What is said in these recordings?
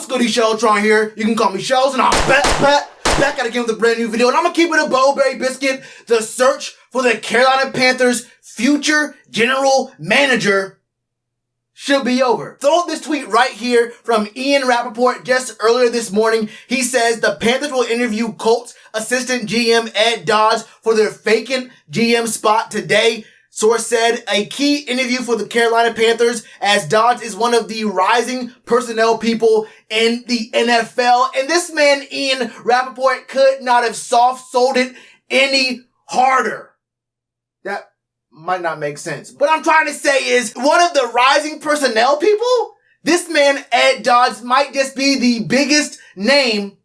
good, Shellitronnn here. You can call me Shells, and I'm back again with a brand new video. And I'm gonna keep it a Bowberry biscuit. The search for the Carolina Panthers future general manager should be over. Throw this tweet right here from Ian Rappaport just earlier this morning. He says the Panthers will interview Colts assistant GM Dodds for their vacant GM spot today. Source said a key interview for the Carolina Panthers, as Dodds is one of the rising personnel people in the NFL. And this man, Ian Rappaport, could not have soft-sold it any harder. That might not make sense. What I'm trying to say is, one of the rising personnel people, this man, Dodds, might just be the biggest name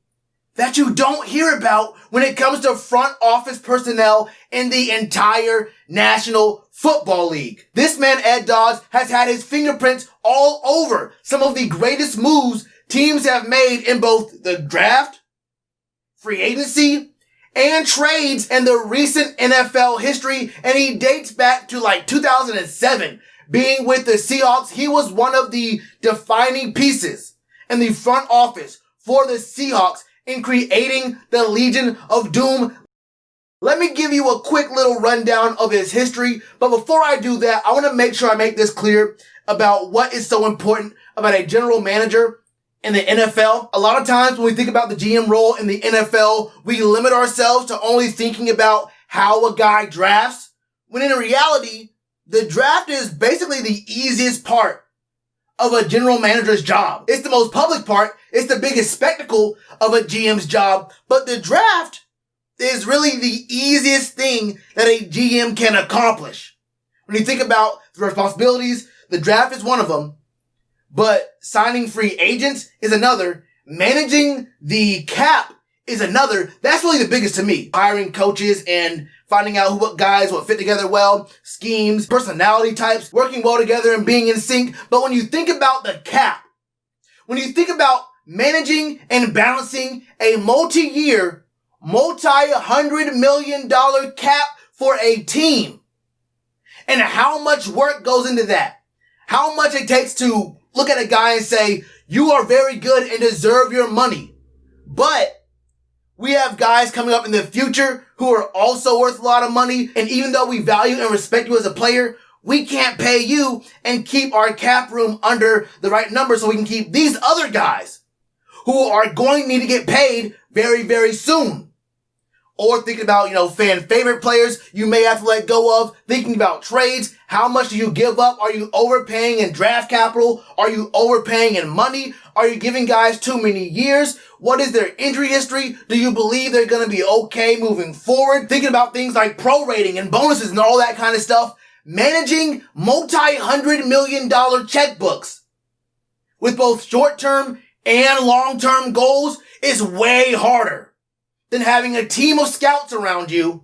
that you don't hear about when it comes to front office personnel in the entire National Football League. This man, Dodds, has had his fingerprints all over some of the greatest moves teams have made in both the draft, free agency, and trades in the recent NFL history. And he dates back to like 2007. Being with the Seahawks, he was one of the defining pieces in the front office for the Seahawks in creating the Legion of Doom. Let me give you a quick little rundown of his history. But before I do that, I want to make sure I make this clear about what is so important about a general manager in the NFL. A lot of times when we think about the GM role in the NFL, we limit ourselves to only thinking about how a guy drafts, when in reality, the draft is basically the easiest part of a general manager's job. It's the most public part. It's the biggest spectacle of a GM's job. But the draft is really the easiest thing that a GM can accomplish. When you think about the responsibilities, the draft is one of them. But signing free agents is another. Managing the cap is another. That's really the biggest to me. Hiring coaches and finding out what guys will fit together well, schemes, personality types, working well together and being in sync. But when you think about the cap, when you think about managing and balancing a multi-year, multi-$100 million cap for a team, and how much work goes into that, how much it takes to look at a guy and say, you are very good and deserve your money. But we have guys coming up in the future who are also worth a lot of money. And even though we value and respect you as a player, we can't pay you and keep our cap room under the right number so we can keep these other guys who are going to need to get paid very, very soon. Or thinking about, fan favorite players you may have to let go of. Thinking about trades. How much do you give up? Are you overpaying in draft capital? Are you overpaying in money? Are you giving guys too many years? What is their injury history? Do you believe they're going to be okay moving forward? Thinking about things like pro rating and bonuses and all that kind of stuff. Managing multi-$100 million checkbooks with both short-term and long-term goals is way harder than having a team of scouts around you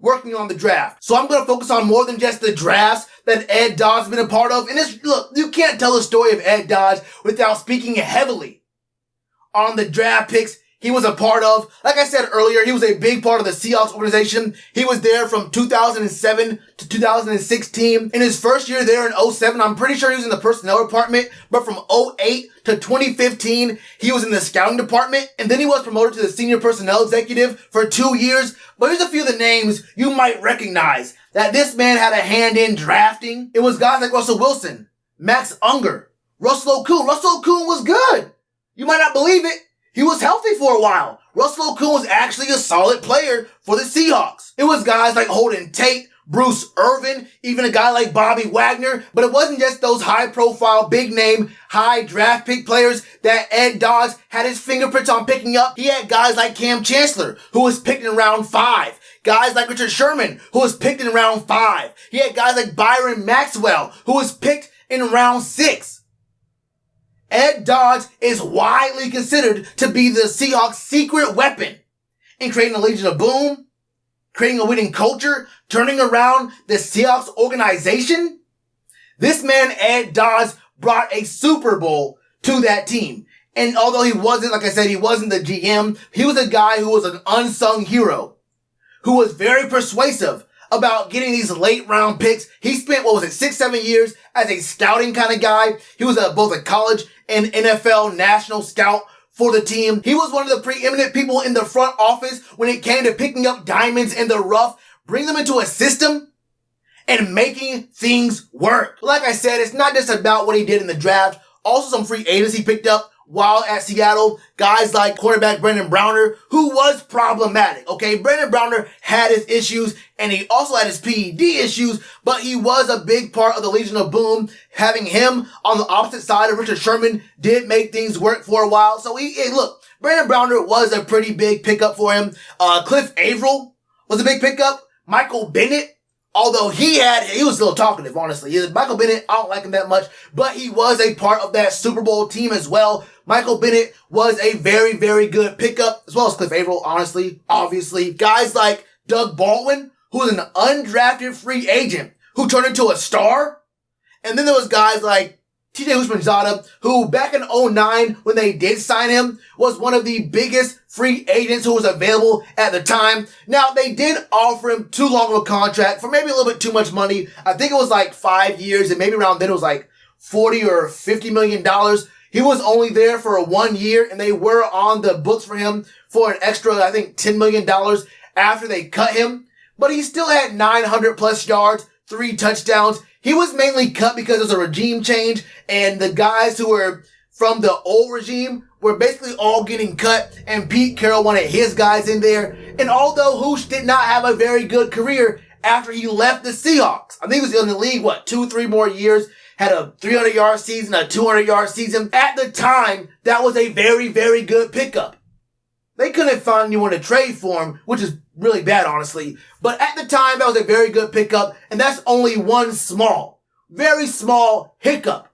working on the draft. So I'm going to focus on more than just the drafts that Dodds has been a part of. And look, you can't tell the story of Dodds without speaking heavily on the draft picks he was a part of. Like I said earlier, he was a big part of the Seahawks organization. He was there from 2007 to 2016. In his first year there in 2007, I'm pretty sure he was in the personnel department. But from 2008 to 2015, he was in the scouting department. And then he was promoted to the senior personnel executive for 2 years. But here's a few of the names you might recognize that this man had a hand in drafting. It was guys like Russell Wilson, Max Unger, Russell Okung. Russell Okung was good. You might not believe it. He was healthy for a while. Russell Okung was actually a solid player for the Seahawks. It was guys like Holden Tate, Bruce Irvin, even a guy like Bobby Wagner. But it wasn't just those high-profile, big-name, high-draft pick players that Dodds had his fingerprints on picking up. He had guys like Cam Chancellor, who was picked in round 5. Guys like Richard Sherman, who was picked in round 5. He had guys like Byron Maxwell, who was picked in round 6. Dodds is widely considered to be the Seahawks' secret weapon in creating a Legion of Boom, creating a winning culture, turning around the Seahawks organization. This man, Dodds, brought a Super Bowl to that team. And although he wasn't, like I said, he wasn't the GM, he was a guy who was an unsung hero, who was very persuasive about getting these late round picks. He spent, 6-7 years as a scouting kind of guy. He was both a college and NFL national scout for the team. He was one of the preeminent people in the front office when it came to picking up diamonds in the rough, bring them into a system, and making things work. Like I said, it's not just about what he did in the draft. Also some free agents he picked up while at Seattle. Guys like quarterback Brandon Browner, who was problematic. Okay, Brandon Browner had his issues, and he also had his PED issues, but he was a big part of the Legion of Boom. Having him on the opposite side of Richard Sherman did make things work for a while. So look, Brandon Browner was a pretty big pickup for him. Cliff Averill was a big pickup. Michael Bennett, although he was still talkative, honestly. Michael Bennett, I don't like him that much, but he was a part of that Super Bowl team as well. Michael Bennett was a very, very good pickup, as well as Cliff Averill, honestly, obviously. Guys like Doug Baldwin, who was an undrafted free agent, who turned into a star. And then there was guys like TJ Houshmandzadeh, who back in 2009, when they did sign him, was one of the biggest free agents who was available at the time. Now, they did offer him too long of a contract for maybe a little bit too much money. I think it was like 5 years, and maybe around then it was like $40 or $50 million. He was only there for 1 year, and they were on the books for him for an extra, I think, $10 million after they cut him. But he still had 900 plus yards, 3 touchdowns. He was mainly cut because there was a regime change, and the guys who were from the old regime were basically all getting cut, and Pete Carroll wanted his guys in there. And although Hoosh did not have a very good career after he left the Seahawks, I think he was in the league, 2-3 more years, had a 300-yard season, a 200-yard season. At the time, that was a very, very good pickup. They couldn't find anyone to trade for him, which is really bad, honestly. But at the time, that was a very good pickup, and that's only one very small hiccup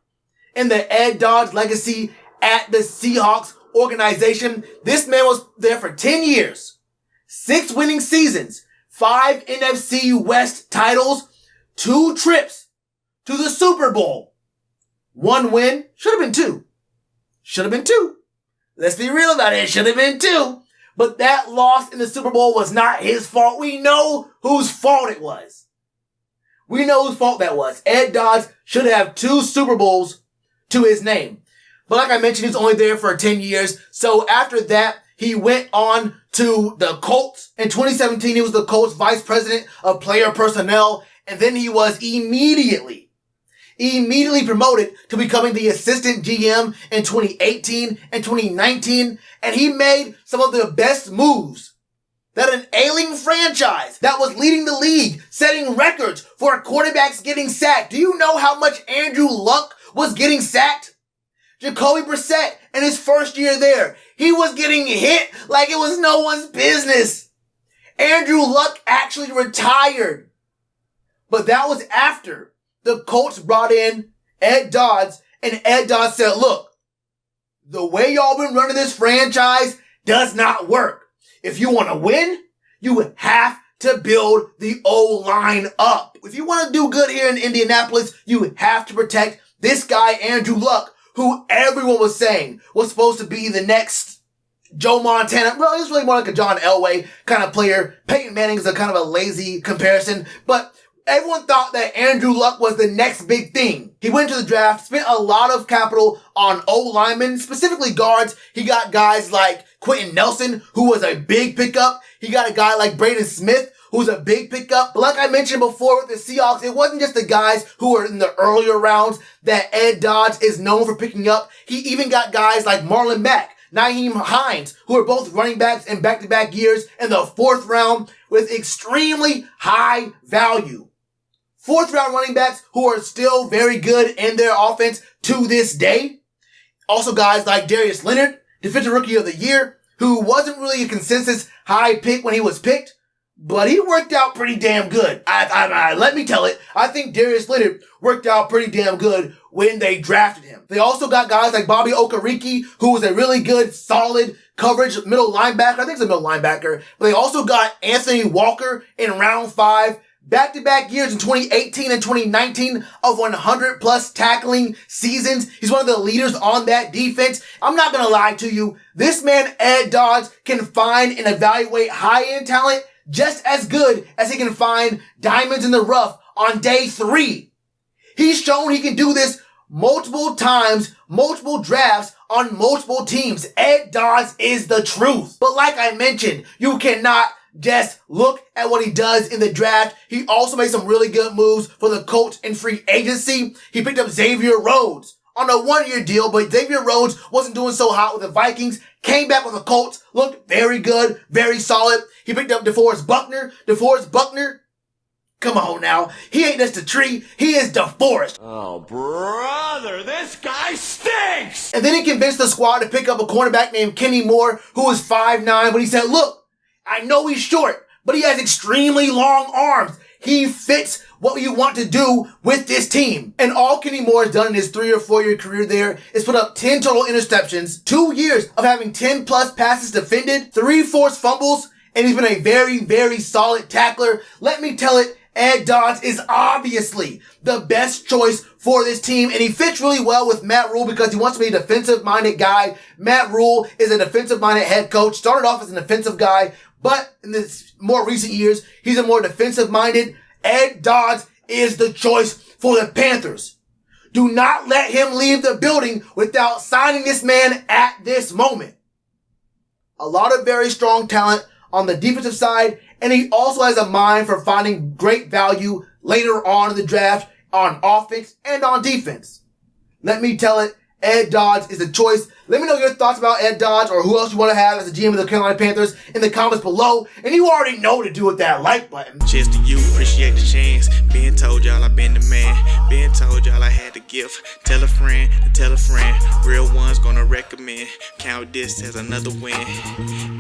in the Ed Dodds legacy at the Seahawks organization. This man was there for 10 years, 6 winning seasons, 5 NFC West titles, 2 trips to the Super Bowl. 1 win, should have been 2. Let's be real about it. It should have been 2. But that loss in the Super Bowl was not his fault. We know whose fault it was. We know whose fault that was. Ed Dodds should have 2 Super Bowls to his name. But like I mentioned, he's only there for 10 years. So after that, he went on to the Colts. In 2017, he was the Colts vice president of player personnel. And then he was immediately promoted to becoming the assistant GM in 2018 and 2019. And he made some of the best moves that an ailing franchise that was leading the league, setting records for quarterbacks getting sacked. Do you know how much Andrew Luck was getting sacked? Jacoby Brissett, in his first year there, he was getting hit like it was no one's business. Andrew Luck actually retired. But that was after the Colts brought in Ed Dodds, and Ed Dodds said, look, the way y'all been running this franchise does not work. If you want to win, you have to build the O-line up. If you want to do good here in Indianapolis, you have to protect this guy, Andrew Luck, who everyone was saying was supposed to be the next Joe Montana. Well, he was really more like a John Elway kind of player. Peyton Manning is a kind of a lazy comparison, but everyone thought that Andrew Luck was the next big thing. He went to the draft, spent a lot of capital on O-linemen, specifically guards. He got guys like Quentin Nelson, who was a big pickup. He got a guy like Braden Smith, who's a big pickup. But like I mentioned before with the Seahawks, it wasn't just the guys who were in the earlier rounds that Ed Dodds is known for picking up. He even got guys like Marlon Mack, Nyheim Hines, who are both running backs in back-to-back years in the 4th round with extremely high value. 4th round running backs who are still very good in their offense to this day. Also guys like Darius Leonard, Defensive Rookie of the Year, who wasn't really a consensus high pick when he was picked, but he worked out pretty damn good. Let me tell it, I think Darius Leonard worked out pretty damn good when they drafted him. They also got guys like Bobby Okereke, who was a really good, solid coverage middle linebacker. I think it's a middle linebacker. But they also got Anthony Walker in round 5. Back-to-back years in 2018 and 2019 of 100 plus tackling seasons. He's one of the leaders on that defense. I'm not going to lie to you. This man, Ed Dodds, can find and evaluate high-end talent just as good as he can find diamonds in the rough on day 3. He's shown he can do this multiple times, multiple drafts on multiple teams. Ed Dodds is the truth. But like I mentioned, you cannot just look at what he does in the draft. He also made some really good moves for the Colts in free agency. He picked up Xavier Rhodes on a 1-year deal, but Xavier Rhodes wasn't doing so hot with the Vikings. Came back with the Colts, looked very good, very solid. He picked up DeForest Buckner. DeForest Buckner, come on now. He ain't just a tree. He is DeForest. Oh, brother, this guy stinks! And then he convinced the squad to pick up a cornerback named Kenny Moore, who was 5'9", but he said, look, I know he's short, but he has extremely long arms. He fits what you want to do with this team. And all Kenny Moore has done in his 3 or 4 year career there is put up 10 total interceptions, 2 years of having 10 plus passes defended, 3 forced fumbles, and he's been a very, very solid tackler. Let me tell it, Ed Dodds is obviously the best choice for this team, and he fits really well with Matt Rhule because he wants to be a defensive-minded guy. Matt Rhule is a defensive-minded head coach, started off as an offensive guy, but in the more recent years, he's a more defensive-minded. Ed Dodds is the choice for the Panthers. Do not let him leave the building without signing this man at this moment. A lot of very strong talent on the defensive side, and he also has a mind for finding great value later on in the draft on offense and on defense. Let me tell it, Ed Dodds is the choice. Let me know your thoughts about Ed Dodds or who else you want to have as the GM of the Carolina Panthers in the comments below. And you already know what to do with that like button. Cheers to you, appreciate the chance. Been told y'all I been the man. Been told y'all I had the gift. Tell a friend to tell a friend. Real ones gonna recommend. Count this as another win.